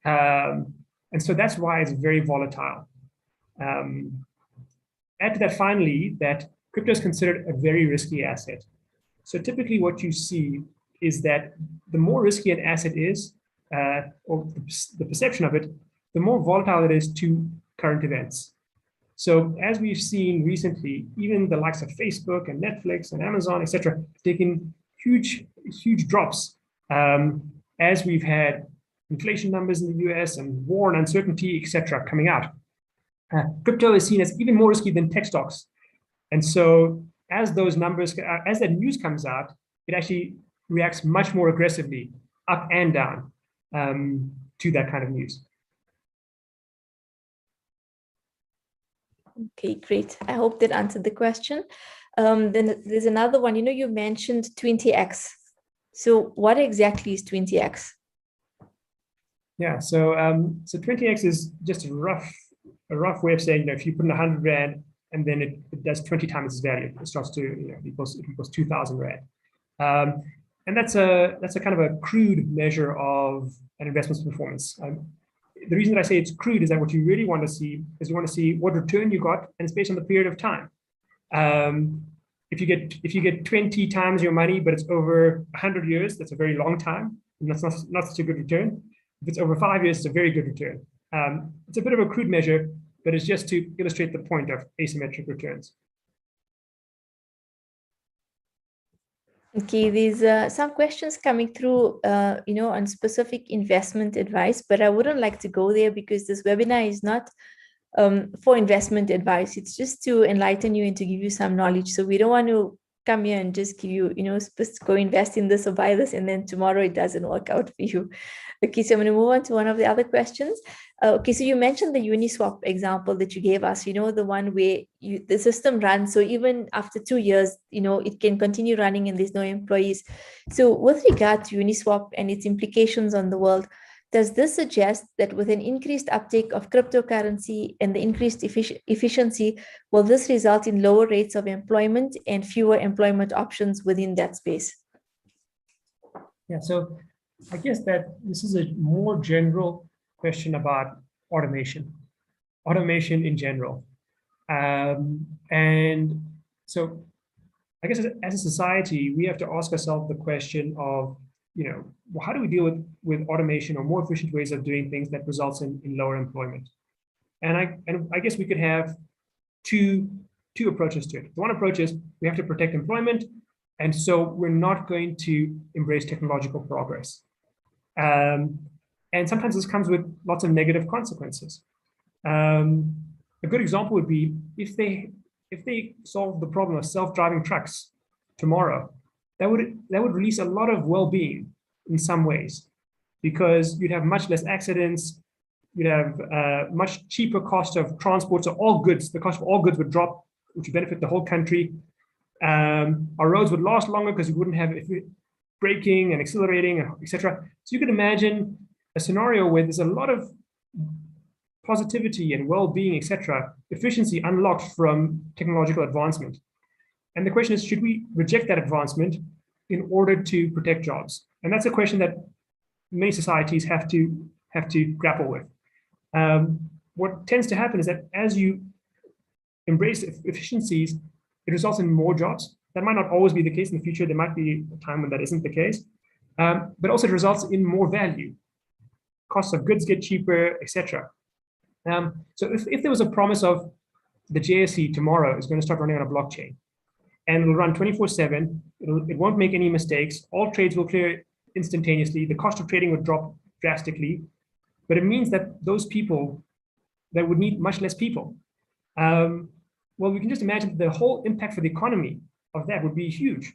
And so that's why it's very volatile. Add to that finally that crypto is considered a very risky asset. So typically what you see is that the more risky an asset is, or the perception of it, the more volatile it is to current events. So as we've seen recently, even the likes of Facebook and Netflix and Amazon, etc., taking huge drops as we've had inflation numbers in the US and war and uncertainty, etc., coming out. Crypto is seen as even more risky than tech stocks. And so as those numbers, as that news comes out, it actually reacts much more aggressively up and down to that kind of news. Okay, great. I hope that answered the question. Then there's another one. You mentioned 20x. So what exactly is 20x? Yeah, so 20x is just a rough way of saying that if you put in 100 Rand and then it does 20 times its value, it starts to equals 2,000 Rand. And that's a kind of a crude measure of an investment's performance. The reason that I say it's crude is that what you really want to see is you want to see what return you got, and it's based on the period of time. If you get 20 times your money, but it's over 100 years, that's a very long time, and that's not such a good return. If it's over 5 years, it's a very good return. It's a bit of a crude measure, but it's just to illustrate the point of asymmetric returns. Okay, there's some questions coming through, on specific investment advice, but I wouldn't like to go there because this webinar is not for investment advice. It's just to enlighten you and to give you some knowledge. So we don't want to come here and just give you, supposed to go invest in this or buy this, and then tomorrow it doesn't work out for you. Okay, so I'm going to move on to one of the other questions. Okay, so you mentioned the Uniswap example that you gave us, the one where the system runs. So even after 2 years, it can continue running and there's no employees. So with regard to Uniswap and its implications on the world, does this suggest that with an increased uptake of cryptocurrency and the increased efficiency, will this result in lower rates of employment and fewer employment options within that space? Yeah, so I guess that this is a more general question about automation in general. And so I guess as a society, we have to ask ourselves the question of, how do we deal with automation or more efficient ways of doing things that results in lower employment? And I guess we could have two approaches to it. The one approach is we have to protect employment, and so we're not going to embrace technological progress. And sometimes this comes with lots of negative consequences. A good example would be if they solve the problem of self-driving trucks tomorrow, that would release a lot of well-being in some ways, because you'd have much less accidents, you'd have much cheaper cost of transport. So the cost of all goods would drop, which would benefit the whole country. Our roads would last longer because we wouldn't have braking and accelerating, etc. So you could imagine a scenario where there's a lot of positivity and well-being, etc., efficiency unlocked from technological advancement. And the question is, should we reject that advancement in order to protect jobs? And that's a question that many societies have to grapple with. What tends to happen is that as you embrace efficiencies, it results in more jobs. That might not always be the case in the future. There might be a time when that isn't the case. But also it results in more value. Costs of goods get cheaper, etc. So if there was a promise of the JSE tomorrow is going to start running on a blockchain, and it'll run 24/7, it won't make any mistakes, all trades will clear instantaneously, the cost of trading would drop drastically, but it means that those people that would need much less people. Well, we can just imagine the whole impact for the economy of that would be huge.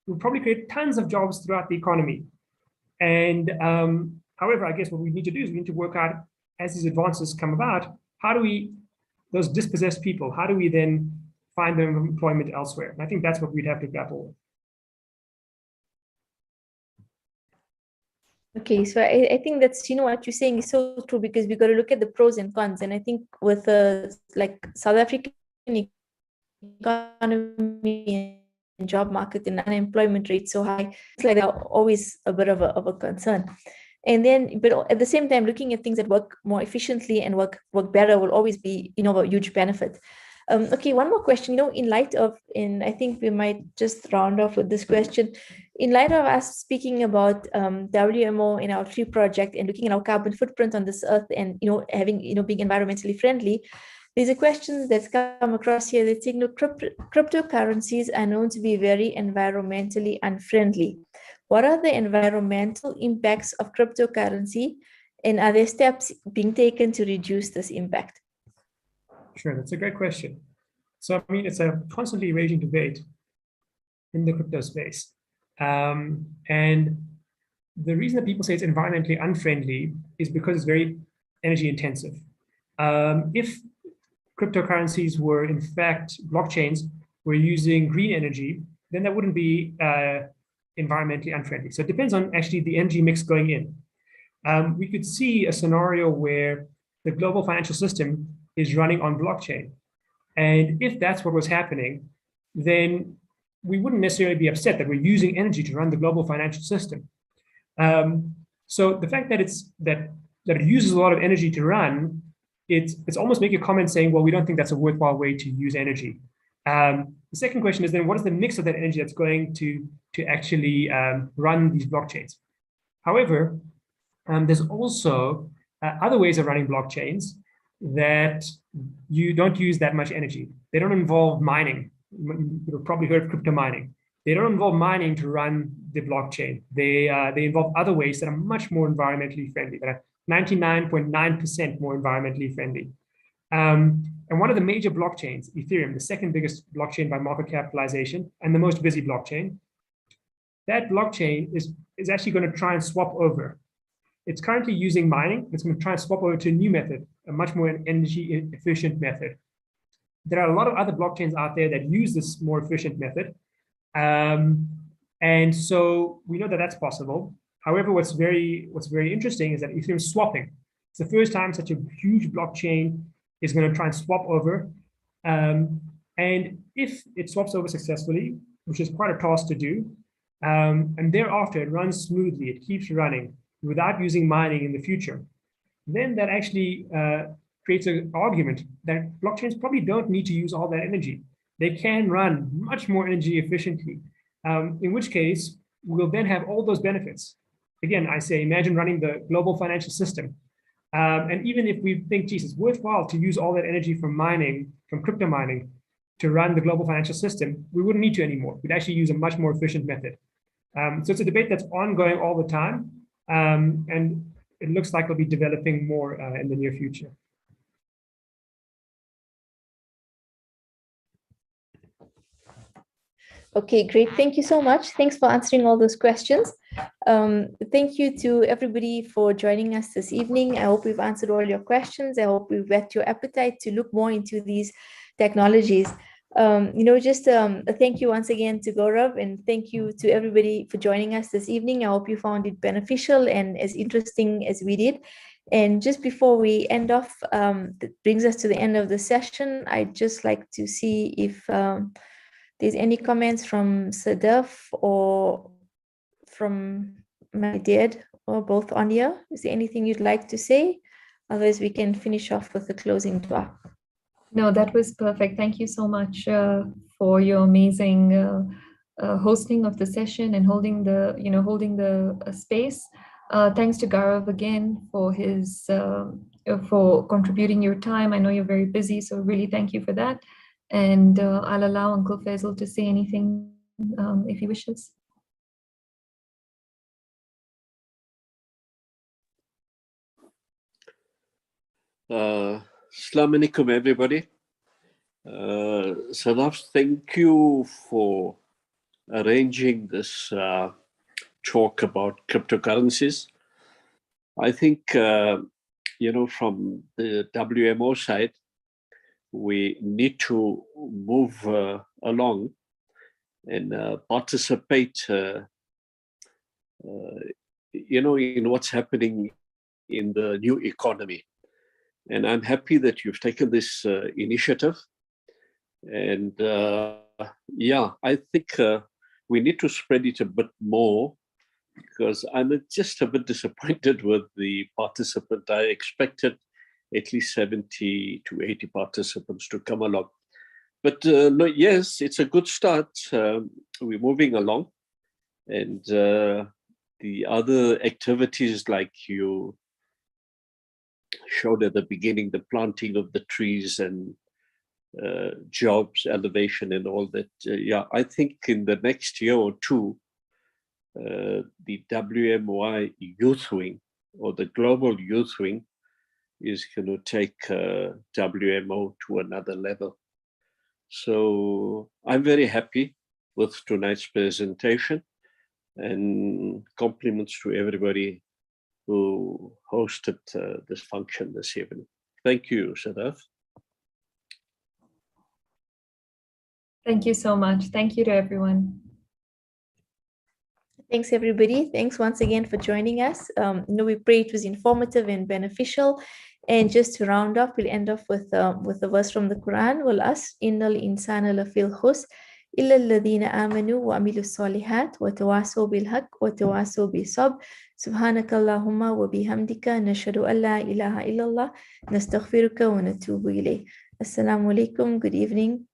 It would probably create tons of jobs throughout the economy. And however, I guess what we need to do is we need to work out, as these advances come about, those dispossessed people, how do we then find them employment elsewhere? And I think that's what we'd have to grapple with. Okay, so I think that's, what you're saying is so true, because we got to look at the pros and cons. And I think with like South African economy and job market and unemployment rate so high, it's like always a bit of a concern. And then, but at the same time, looking at things that work more efficiently and work better will always be, a huge benefit. Okay, one more question. In light of, and I think we might just round off with this question. In light of us speaking about WMO in our tree project and looking at our carbon footprint on this earth, and having being environmentally friendly, there's a question that's come across here that's saying, cryptocurrencies are known to be very environmentally unfriendly. What are the environmental impacts of cryptocurrency, and are there steps being taken to reduce this impact? Sure, that's a great question. So, I mean, it's a constantly raging debate in the crypto space. And the reason that people say it's environmentally unfriendly is because it's very energy intensive. If cryptocurrencies were, in fact, blockchains were using green energy, then that wouldn't be environmentally unfriendly. So it depends on actually the energy mix going in. We could see a scenario where the global financial system is running on blockchain. And if that's what was happening, then we wouldn't necessarily be upset that we're using energy to run the global financial system. So the fact that it uses a lot of energy to run, it's almost making a comment saying, well, we don't think that's a worthwhile way to use energy. The second question is then, what is the mix of that energy that's going to actually run these blockchains? However, there's also other ways of running blockchains that you don't use that much energy. They don't involve mining. You've probably heard of crypto mining. They don't involve mining to run the blockchain. They involve other ways that are much more environmentally friendly, that are 99.9% more environmentally friendly. And one of the major blockchains, Ethereum, the second biggest blockchain by market capitalization and the most busy blockchain, that blockchain is actually going to try and swap over. It's currently using mining. It's going to try and swap over to a new method, a much more energy efficient method. There are a lot of other blockchains out there that use this more efficient method. And so we know that that's possible. However, what's very interesting is that Ethereum is swapping. It's the first time such a huge blockchain is going to try and swap over. And if it swaps over successfully, which is quite a task to do, and thereafter it runs smoothly, it keeps running without using mining in the future, then that actually creates an argument that blockchains probably don't need to use all that energy. They can run much more energy efficiently, in which case we'll then have all those benefits. Again, I say, imagine running the global financial system. And even if we think, geez, it's worthwhile to use all that energy from mining, from crypto mining, to run the global financial system, we wouldn't need to anymore. We'd actually use a much more efficient method. So it's a debate that's ongoing all the time. And it looks like it'll be developing more in the near future. Okay, great. Thank you so much. Thanks for answering all those questions. Thank you to everybody for joining us this evening. I hope we've answered all your questions. I hope we've whet your appetite to look more into these technologies. Thank you once again to Gaurav, and thank you to everybody for joining us this evening. I hope you found it beneficial and as interesting as we did. And just before we end off, that brings us to the end of the session. I'd just like to see if there's any comments from Sadaf or from my dad, or both on here. Is there anything you'd like to say? Otherwise, we can finish off with the closing dua. No, that was perfect. Thank you so much for your amazing hosting of the session and holding the space. Thanks to Gaurav again for his for contributing your time. I know you're very busy, so really thank you for that. And I'll allow Uncle Faisal to say anything if he wishes. Assalamu alaikum, everybody. Sadaf, thank you for arranging this talk about cryptocurrencies. I think, from the WMO side, we need to move along and participate, in what's happening in the new economy. And I'm happy that you've taken this initiative. And I think we need to spread it a bit more, because I'm just a bit disappointed with the participant. I expected at least 70 to 80 participants to come along. But no, yes, it's a good start. We're moving along. And the other activities, like you showed at the beginning, the planting of the trees and jobs, elevation and all that. I think in the next year or two, the WMY Youth Wing, or the Global Youth Wing, is going to take WMO to another level. So I'm very happy with tonight's presentation, and compliments to everybody who hosted this function this evening. Thank you, Sadaf. Thank you so much. Thank you to everyone. Thanks, everybody. Thanks once again for joining us. We pray it was informative and beneficial. And just to round off, we'll end off with a verse from the Quran. وَالْعَصْرِ إِنَّ الْإِنسَانَ لَفِي الْخُسْرِ إِلَّا الَّذِينَ آمَنُوا وَعَمِلُوا الصَّالِحَاتِ وَتَوَاصَوْا بِالْحَقِّ وَتَوَاصَوْا بِالصَّبْرِ سُبْحَانَكَ اللَّهُمَّ وَبِحَمْدِكَ نَشْهَدُ أَن لَا إِلَهَ إِلَّا اللَّهُ نَسْتَغْفِرُكَ وَنَتُوبُ إِلَيْكَ. Assalamu alaikum. Good evening.